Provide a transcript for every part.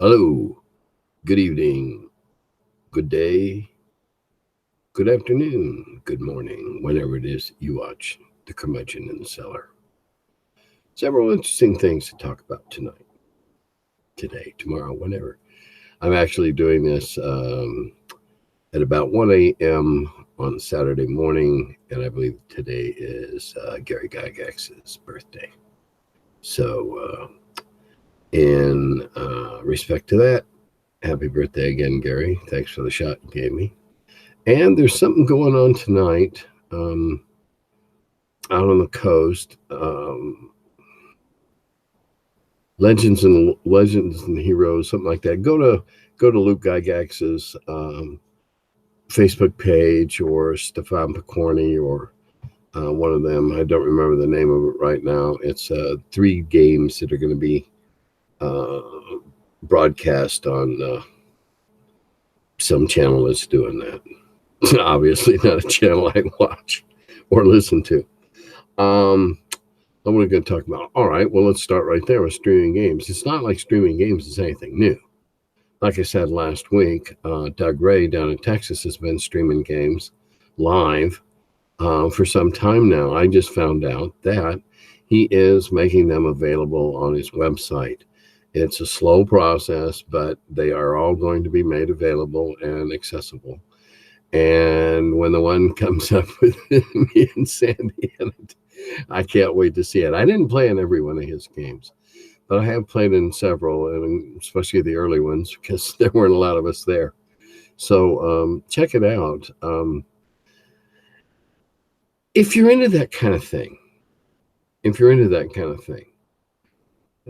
Hello, good evening, good day, good afternoon, good morning, whenever it is you watch the Curmudgeon in the Cellar. Several interesting things to talk about tonight, today, tomorrow, whenever. I'm actually doing this at about 1 a.m. on Saturday morning, and I believe today is Gary Gygax's birthday. So, in respect to that, happy birthday again, Gary. Thanks for the shot you gave me. And there's something going on tonight out on the coast. Legends and Heroes, something like that. Go to Luke Gygax's Facebook page or Stefan Picorni or one of them. I don't remember the name of it right now. It's 3 games that are going to be broadcast on some channel that's doing that. Obviously not a channel I watch or listen to. What are we going to talk about? All right, well, let's start right there with streaming games. It's not like streaming games is anything new. Like I said last week, Doug Ray down in Texas has been streaming games live for some time now. I just found out that he is making them available on his website. It's a slow process, but they are all going to be made available and accessible. And when the one comes up with me and Sandy in it, I can't wait to see it. I didn't play in every one of his games, but I have played in several, and especially the early ones, because there weren't a lot of us there. So check it out. If you're into that kind of thing,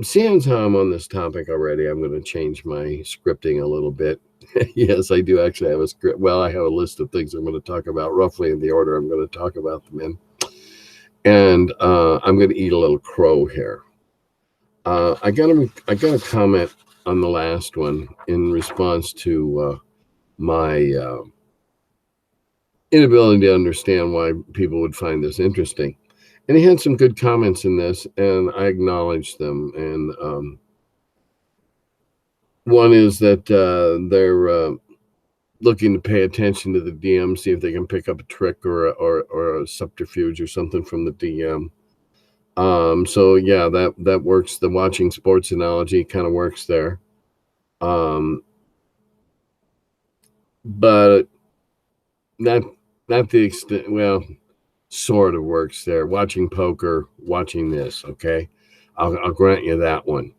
seeing how I'm on this topic already, I'm going to change my scripting a little bit. Yes, I do actually have a script. Well, I have a list of things I'm going to talk about roughly in the order I'm going to talk about them in. And I'm going to eat a little crow here. I got a comment on the last one in response to my inability to understand why people would find this interesting. And he had some good comments in this, and I acknowledged them. And one is that they're looking to pay attention to the DM, see if they can pick up a trick or a subterfuge or something from the DM. So yeah, that works. The watching sports analogy kind of works there. But not the extent. Well, sort of works there. Watching poker, watching this. Okay, I'll grant you that one.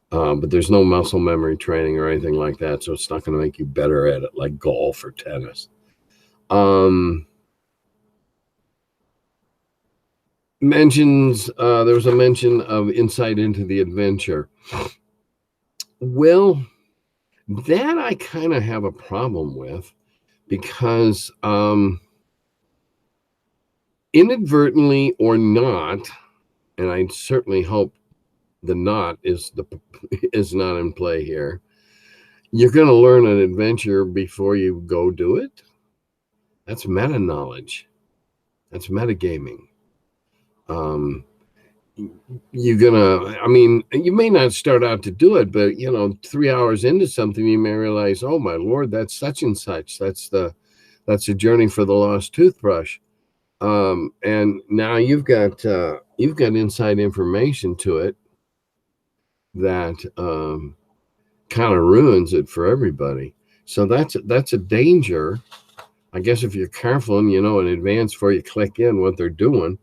But there's no muscle memory training or anything like that, so it's not going to make you better at it like golf or tennis. Mentions there was a mention of insight into the adventure. Well, that I kind of have a problem with because inadvertently or not, and I certainly hope the not is not in play here, you're going to learn an adventure before you go do it. That's meta knowledge. That's metagaming. You're gonna, I mean, you may not start out to do it, but 3 hours into something, you may realize, oh my Lord, that's such and such. That's a journey for the lost toothbrush. And now you've got inside information to it that kind of ruins it for everybody. So that's a danger. I guess if you're careful and in advance before you click in what they're doing.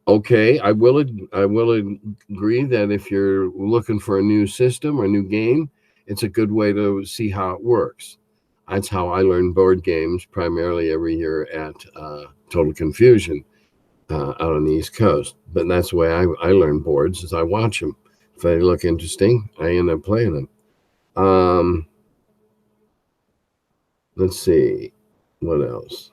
Okay, I will agree that if you're looking for a new system or a new game, it's a good way to see how it works. That's how I learn board games primarily every year at Total Confusion out on the East Coast. But that's the way I learn boards is I watch them. If they look interesting, I end up playing them. Let's see, what else?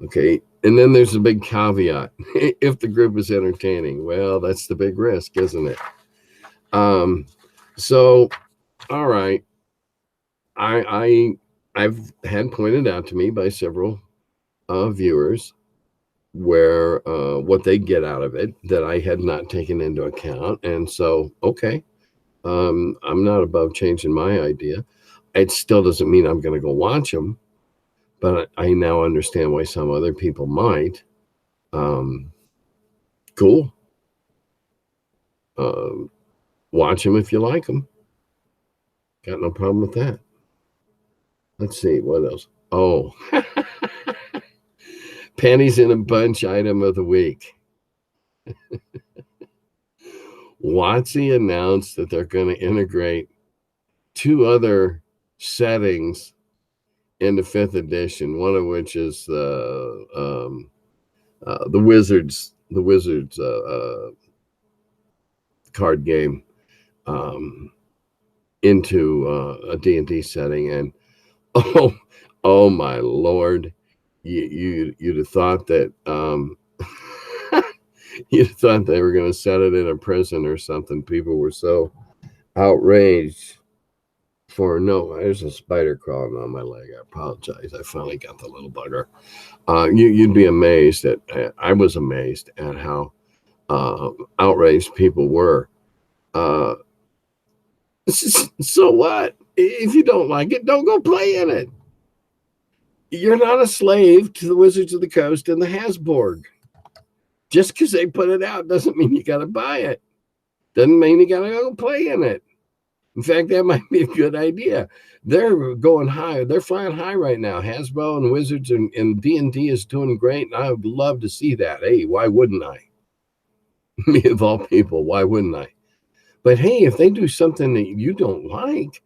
Okay, and then there's a big caveat. If the group is entertaining, well, that's the big risk, isn't it? So, all right. I've had pointed out to me by several viewers where what they get out of it that I had not taken into account. And so, okay, I'm not above changing my idea. It still doesn't mean I'm going to go watch them, but I now understand why some other people might. Cool. Watch them if you like them. Got no problem with that. Let's see, what else? Oh, panties in a bunch item of the week. WotC announced that they're going to integrate 2 other settings into 5th edition, one of which is the Wizards card game into a D&D setting. And oh my Lord, you'd have thought that you'd have thought they were going to set it in a prison or something. People were so outraged. There's a spider crawling on my leg. I apologize. I finally got the little bugger. You'd be amazed I was amazed at how outraged people were. So what? If you don't like it, don't go play in it. You're not a slave to the Wizards of the Coast and the Hasborg. Just because they put it out doesn't mean you got to buy it. Doesn't mean you got to go play in it. In fact, that might be a good idea. They're going high. They're flying high right now. Hasbro and Wizards and D&D is doing great, and I would love to see that. Hey, why wouldn't I? Me of all people, why wouldn't I? But hey, if they do something that you don't like,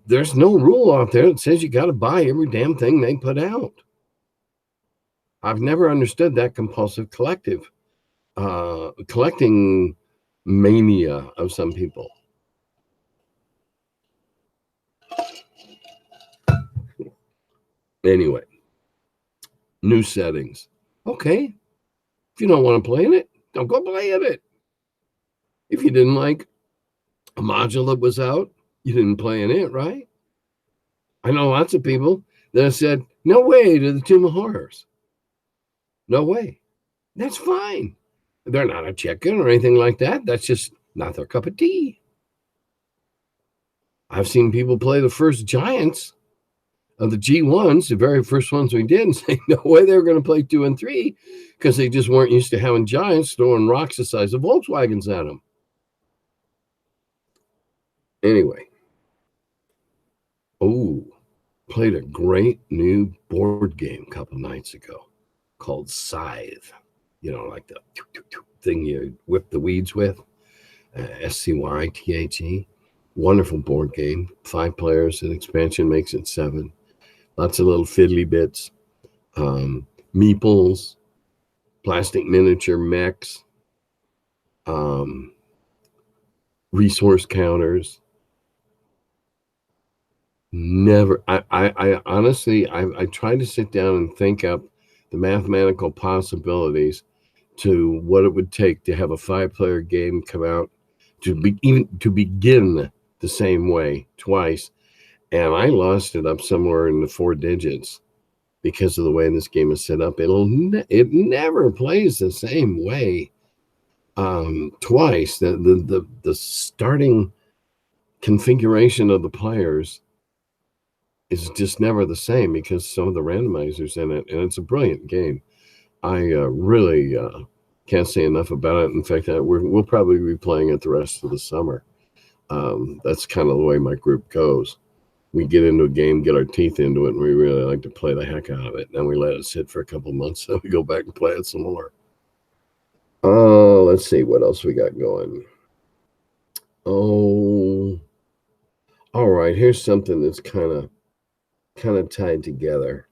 there's no rule out there that says you got to buy every damn thing they put out. I've never understood that compulsive collecting mania of some people. Anyway, new settings. Okay. If you don't want to play in it, don't go play in it. If you didn't like a module that was out, you didn't play in it, right? I know lots of people that said, no way to the Tomb of Horrors. No way. That's fine. They're not a chicken or anything like that. That's just not their cup of tea. I've seen people play the first Giants of the G1s, the very first ones we did, and say no way they were going to play 2 and 3 because they just weren't used to having Giants throwing rocks the size of Volkswagens at them. Anyway. Oh, played a great new board game a couple nights ago called Scythe. You know, like the thing you whip the weeds with. SCYTHE. Wonderful board game. 5 players. An expansion makes it 7. Lots of little fiddly bits. Meeples. Plastic miniature mechs. Resource counters. Never. I honestly, I tried to sit down and think up the mathematical possibilities to what it would take to have a 5-player game come out to begin the same way twice, and I lost it up somewhere in the 4 digits because of the way this game is set up. It never plays the same way twice. The starting configuration of the players is just never the same because some of the randomizers in it, and it's a brilliant game. I really can't say enough about it. In fact, we'll probably be playing it the rest of the summer. That's kind of the way my group goes. We get into a game, get our teeth into it, and we really like to play the heck out of it. Then we let it sit for a couple months, so we go back and play it some more. Let's see what else we got going. Oh, all right. Here's something that's kind of tied together.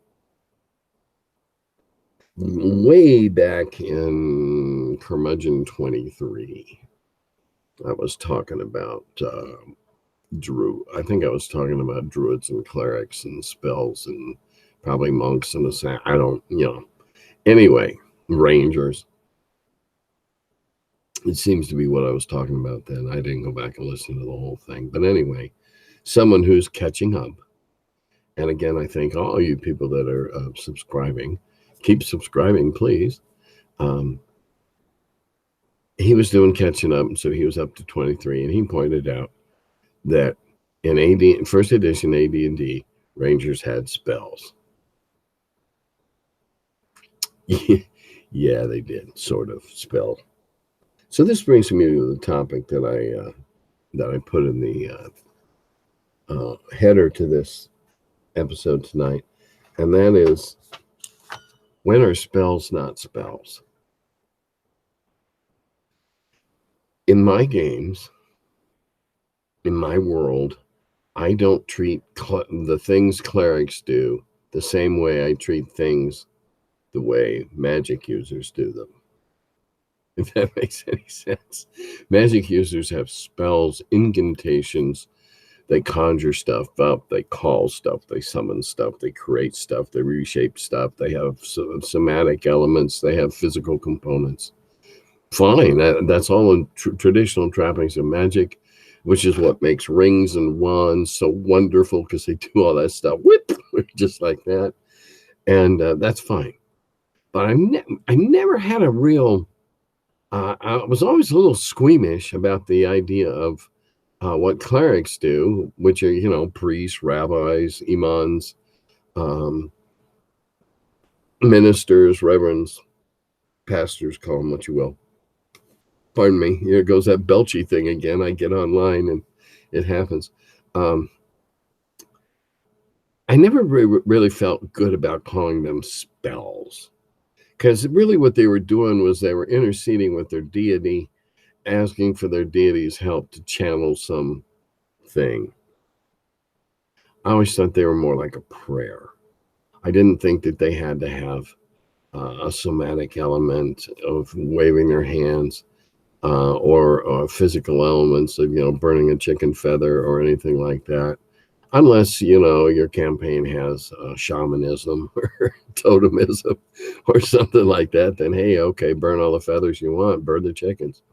Way back in Curmudgeon 23, I was talking about I think I was talking about druids and clerics and spells and probably monks and I don't, Anyway, rangers. It seems to be what I was talking about then. I didn't go back and listen to the whole thing. But anyway, someone who's catching up. And again, I thank all you people that are subscribing. keep subscribing, please. He was doing catching up, so he was up to 23, and he pointed out that in first edition AD&D, Rangers had spells. Yeah, they did, sort of, spell. So this brings me to the topic that I put in the header to this episode tonight, and that is, when are spells not spells? In my games, in my world, I don't treat the things clerics do the same way I treat things the way magic users do them. If that makes any sense. Magic users have spells, incantations. They conjure stuff up, they call stuff, they summon stuff, they create stuff, they reshape stuff, they have somatic elements, they have physical components. Fine, that's all in traditional trappings of magic, which is what makes rings and wands so wonderful, because they do all that stuff, whip, just like that. And that's fine. But I never had a real, I was always a little squeamish about the idea of what clerics do, which are, priests, rabbis, imams, ministers, reverends, pastors, call them what you will. Pardon me, here goes that belchy thing again. I get online and it happens. I never really felt good about calling them spells, because really what they were doing was they were interceding with their deity, asking for their deity's help to channel some thing. I always thought they were more like a prayer. I didn't think that they had to have a somatic element of waving their hands or physical elements of, burning a chicken feather or anything like that. Unless, your campaign has shamanism or totemism or something like that, then hey, okay, burn all the feathers you want, burn the chickens.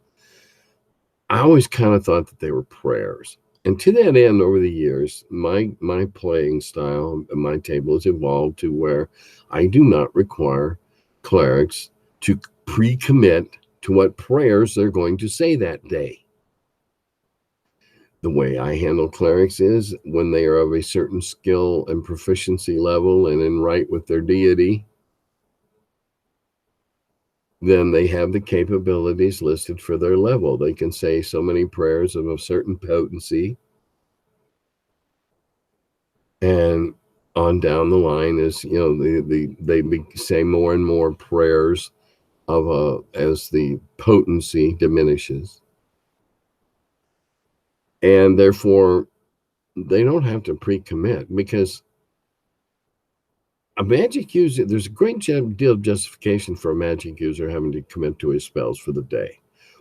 I always kind of thought that they were prayers. And to that end, over the years, my playing style, my table has evolved to where I do not require clerics to pre-commit to what prayers they're going to say that day. The way I handle clerics is, when they are of a certain skill and proficiency level and in right with their deity, then they have the capabilities listed for their level. They can say so many prayers of a certain potency, and on down the line is, they say more and more prayers as the potency diminishes, and therefore they don't have to pre-commit, because a magic user, there's a great deal of justification for a magic user having to commit to his spells for the day.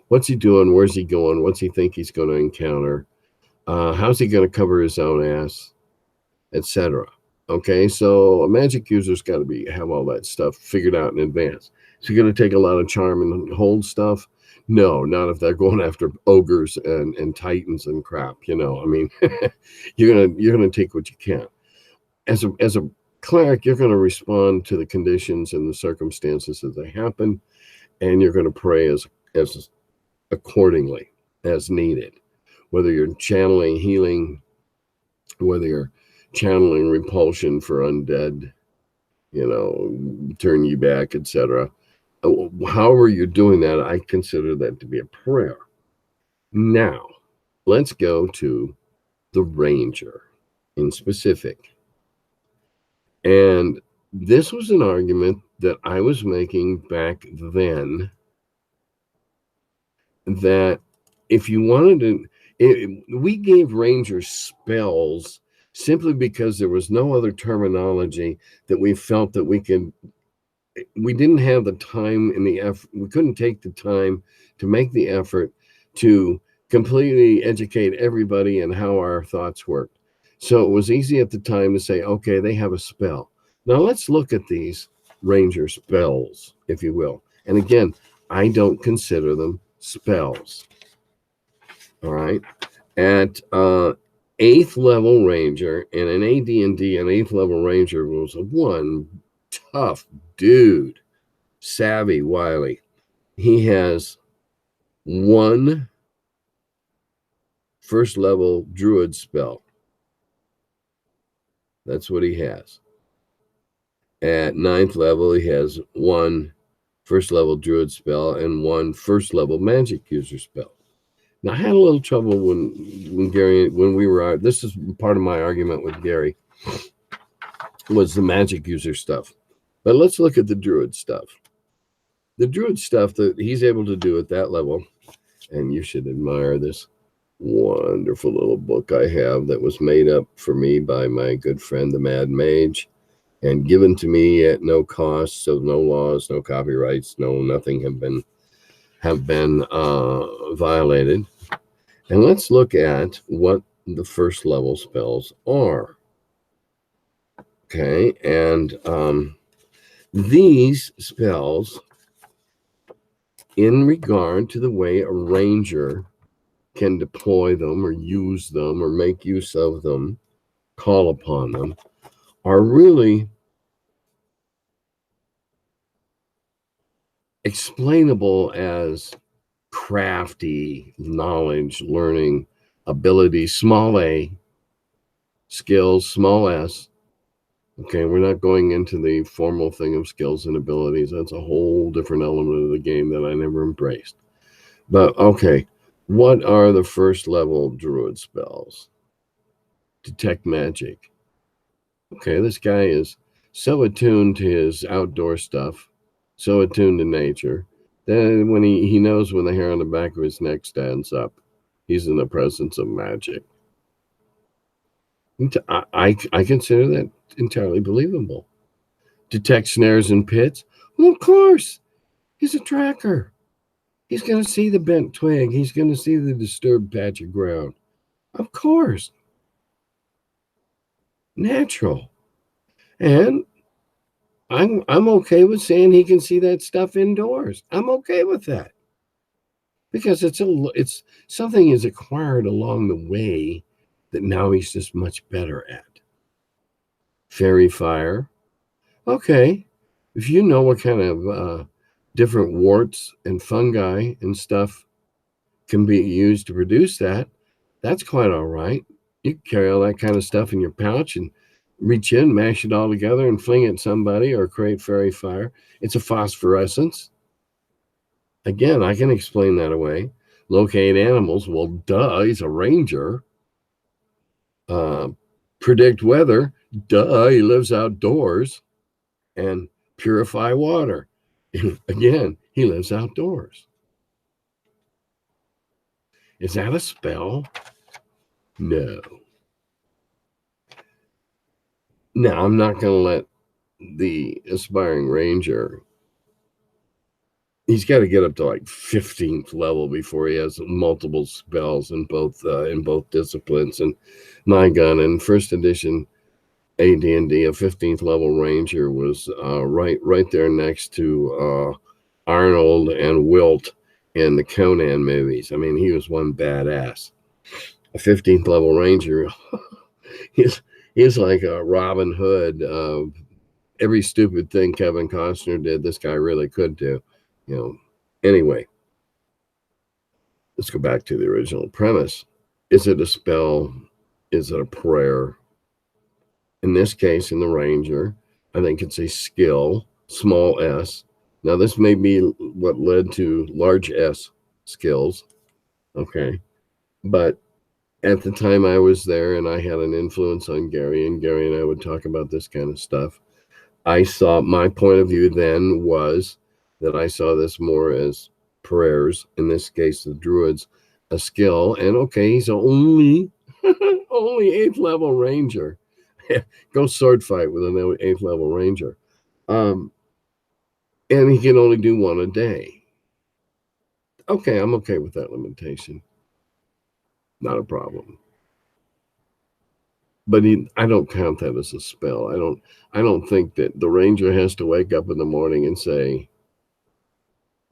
What's he doing? Where's he going? What's he think he's going to encounter? How's he going to cover his own ass, etc.? Okay, so a magic user's got to have all that stuff figured out in advance. Is he going to take a lot of charm and hold stuff? No, not if they're going after ogres and titans and crap. I mean, you're gonna take what you can. As a cleric, you're going to respond to the conditions and the circumstances as they happen, and you're going to pray as accordingly as needed. Whether you're channeling healing, whether you're channeling repulsion for undead, turn you back, etc. However you're doing that, I consider that to be a prayer. Now, let's go to the ranger in specific. And this was an argument that I was making back then, that if you wanted to, we gave rangers spells simply because there was no other terminology that we felt that we didn't have the time and the effort. We couldn't take the time to make the effort to completely educate everybody in how our thoughts worked. So it was easy at the time to say, okay, they have a spell. Now let's look at these ranger spells, if you will. And again, I don't consider them spells. All right. At 8th level ranger, and an AD&D, an 8th level ranger was a 1, tough dude, savvy, wily. He has 1 first level druid spell. That's what he has. At 9th level, he has 1 first level druid spell and 1 first level magic user spell. Now, I had a little trouble when we were out. This is part of my argument with Gary, was the magic user stuff. But let's look at the druid stuff. The druid stuff that he's able to do at that level, and you should admire this wonderful little book I have that was made up for me by my good friend, the Mad Mage, and given to me at no cost, so no laws, no copyrights, no nothing have been violated. And let's look at what the first level spells are. Okay, and these spells, in regard to the way a ranger can deploy them or use them or make use of them, call upon them, are really explainable as crafty knowledge, learning, ability, small a, skills, small s. Okay, we're not going into the formal thing of skills and abilities. That's a whole different element of the game that I never embraced. But okay, what are the first level druid spells? Detect magic. Okay, this guy is so attuned to his outdoor stuff, so attuned to nature, that when he knows when the hair on the back of his neck stands up, he's in the presence of magic. I consider that entirely believable. Detect snares and pits? Well, of course. He's a tracker. He's going to see the bent twig. He's going to see the disturbed patch of ground. Of course. Natural. And I'm okay with saying he can see that stuff indoors. I'm okay with that. Because it's something is acquired along the way that now he's just much better at. Fairy fire. Okay. If you know what kind of different warts and fungi and stuff can be used to produce that, that's quite all right. You can carry all that kind of stuff in your pouch and reach in, mash it all together and fling it at somebody or create fairy fire. It's a phosphorescence. Again, I can explain that away. Locate animals. Well, duh, he's a ranger. Predict weather. Duh, he lives outdoors. And purify water. Again, he lives outdoors. Is that a spell? No. Now, I'm not going to let the aspiring ranger, he's got to get up to like 15th level before he has multiple spells in both disciplines. And my gun in first edition AD&D, a 15th level ranger was right there next to Arnold and Wilt in the Conan movies. I mean, he was one badass. A 15th level ranger, he's like a Robin Hood of every stupid thing Kevin Costner did. This guy really could do. Anyway, let's go back to the original premise. Is it a spell? Is it a prayer? In this case, in the ranger, I think it's a skill, small s. Now, this may be what led to large S skills. Okay. But at the time I was there and I had an influence on Gary, and Gary and I would talk about this kind of stuff, I saw, my point of view then was that I saw this more as prayers, in this case, the druids, a skill. And okay, he's only 8th level ranger. Go sword fight with an 8th level ranger. And he can only do 1 a day. Okay, I'm okay with that limitation. Not a problem. But I don't count that as a spell. I don't think that the ranger has to wake up in the morning and say,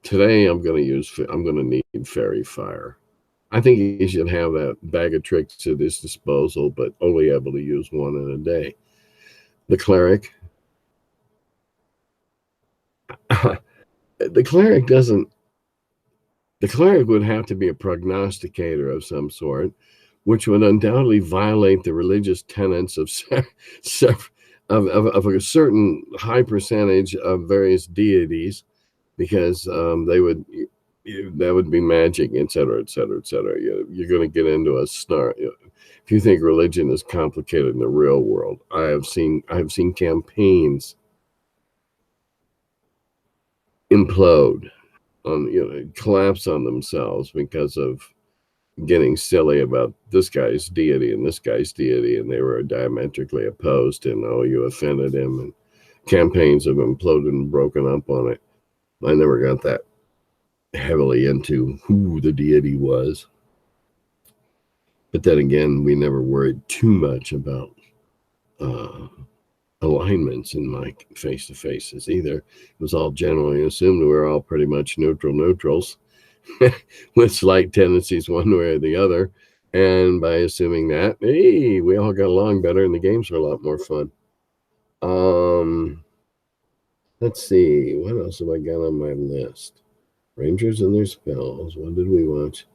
today I'm going to need fairy fire. I think he should have that bag of tricks at his disposal, but only able to use 1 in a day. The cleric, the cleric doesn't. The cleric would have to be a prognosticator of some sort, which would undoubtedly violate the religious tenets of a certain high percentage of various deities, because they would that would be magic, et cetera, et cetera, et cetera. You're going to get into a snark. If you think religion is complicated in the real world, I have seen campaigns implode on, collapse on themselves because of getting silly about this guy's deity and this guy's deity, and they were diametrically opposed, and you offended him, and campaigns have imploded and broken up on it. I never got that heavily into who the deity was, but then again, we never worried too much about alignments in my face-to-faces either. It was all generally assumed we were all pretty much neutrals with slight tendencies one way or the other. And by assuming that, hey, we all got along better and the games were a lot more fun. Let's see, what else have I got on my list? Rangers and their spells. What did we watch?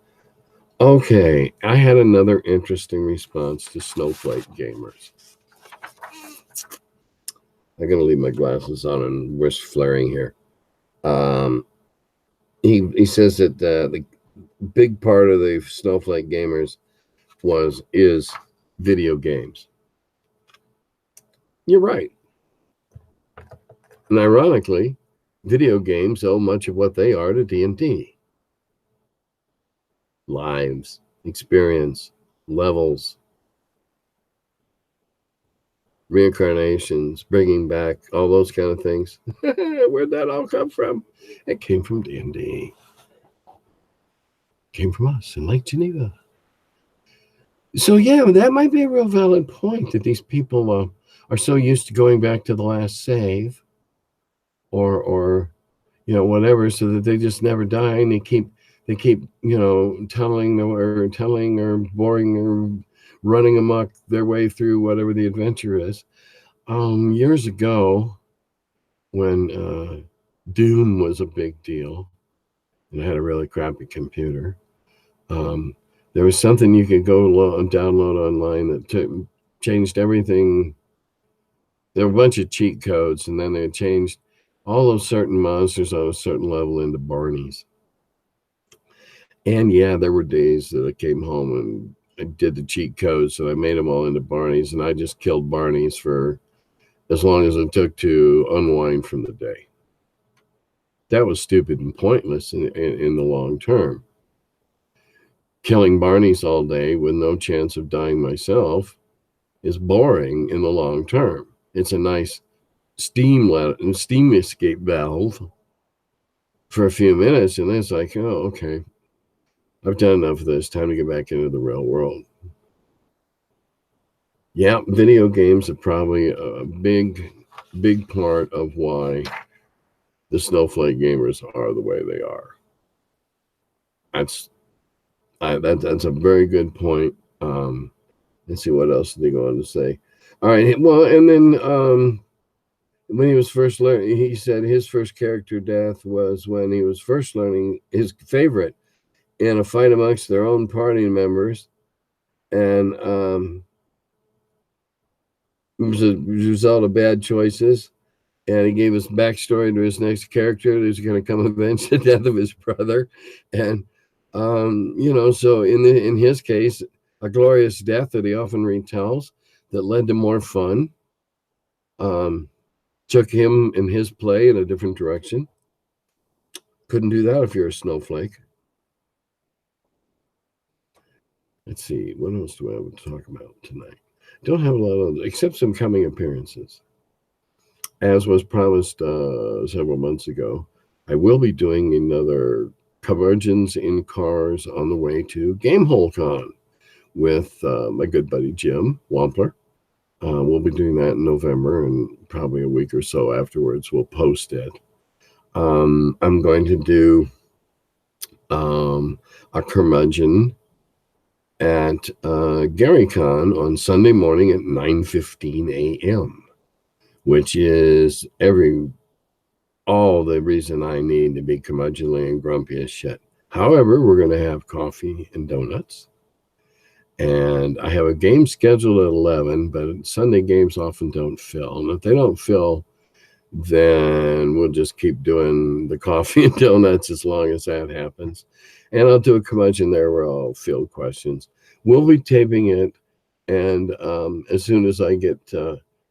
Okay, I had another interesting response to snowflake gamers. I'm going to leave my glasses on and wrist flaring here. He says that the big part of the snowflake gamers is video games. You're right. And ironically, video games owe much of what they are to D&D. Lives, experience, levels, reincarnations, bringing back, all those kind of things. Where'd that all come from? It came from D&D. Came from us in Lake Geneva. So yeah, that might be a real valid point, that these people are so used to going back to the last save, or whatever, so that they just never die, and they keep tunneling or boring or running amok their way through whatever the adventure is. Years ago, when Doom was a big deal, and I had a really crappy computer, there was something you could go and download online that changed everything. There were a bunch of cheat codes, and then they changed all those certain monsters on a certain level into Barneys. And yeah, there were days that I came home and I did the cheat codes, so I made them all into Barneys, and I just killed Barneys for as long as it took to unwind from the day. That was stupid and pointless in the long term. Killing Barneys all day with no chance of dying myself is boring in the long term. It's a nice steam escape valve for a few minutes, and then it's like, oh, okay, I've done enough of this. Time to get back into the real world. Yeah, video games are probably a big part of why the snowflake gamers are the way they are. That's a very good point. Let's see, what else did they go on to say? All right, well, and then when he was first learning, he said his first character death was when he was first learning his favorite in a fight amongst their own party members, and it was a result of bad choices. And he gave us backstory to his next character who's going to come avenge the death of his brother, and so in his case, a glorious death that he often retells that led to more fun. Took him and his play in a different direction. Couldn't do that if you're a snowflake. Let's see, what else do I have to talk about tonight? Don't have a lot of, except some coming appearances. As was promised several months ago, I will be doing another Curmudgeons in Cars on the way to GameholeCon with my good buddy Jim Wampler. We'll be doing that in November, and probably a week or so afterwards we'll post it. I'm going to do a Curmudgeon at GaryCon on Sunday morning at 9:15 a.m., which is all the reason I need to be curmudgeonly and grumpy as shit. However, we're going to have coffee and donuts. And I have a game scheduled at 11, but Sunday games often don't fill. And if they don't fill, then we'll just keep doing the coffee and donuts as long as that happens. And I'll do a curmudgeon there where I'll field questions. We'll be taping it. And as soon as I get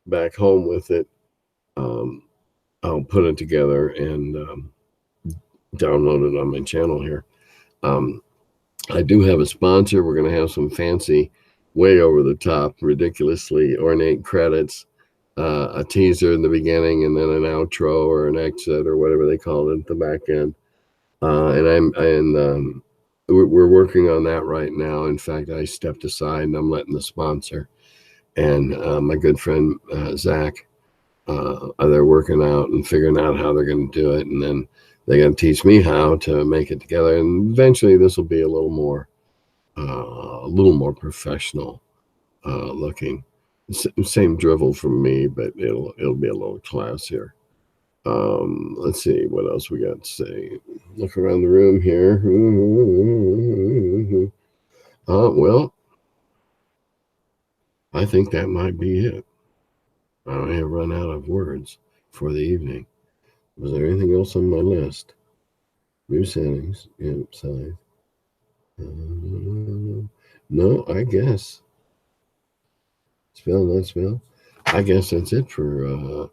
back home with it, I'll put it together and download it on my channel here. I do have a sponsor. We're going to have some fancy, way over the top, ridiculously ornate credits, a teaser in the beginning, and then an outro or an exit or whatever they call it at the back end. We're working on that right now. In fact, I stepped aside and I'm letting the sponsor and my good friend Zach, they're working out and figuring out how they're going to do it, and then they're going to teach me how to make it together. And eventually, this will be a little more professional looking. Same drivel from me, but it'll be a little classier. Let's see what else we got to say. Look around the room here. Well, I think that might be it. I have run out of words for the evening. Was there anything else on my list? New settings. Yep, side. No, I guess. Spell, not spell. I guess that's it for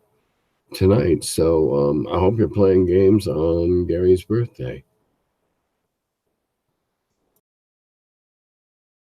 tonight. So I hope you're playing games on Gary's birthday.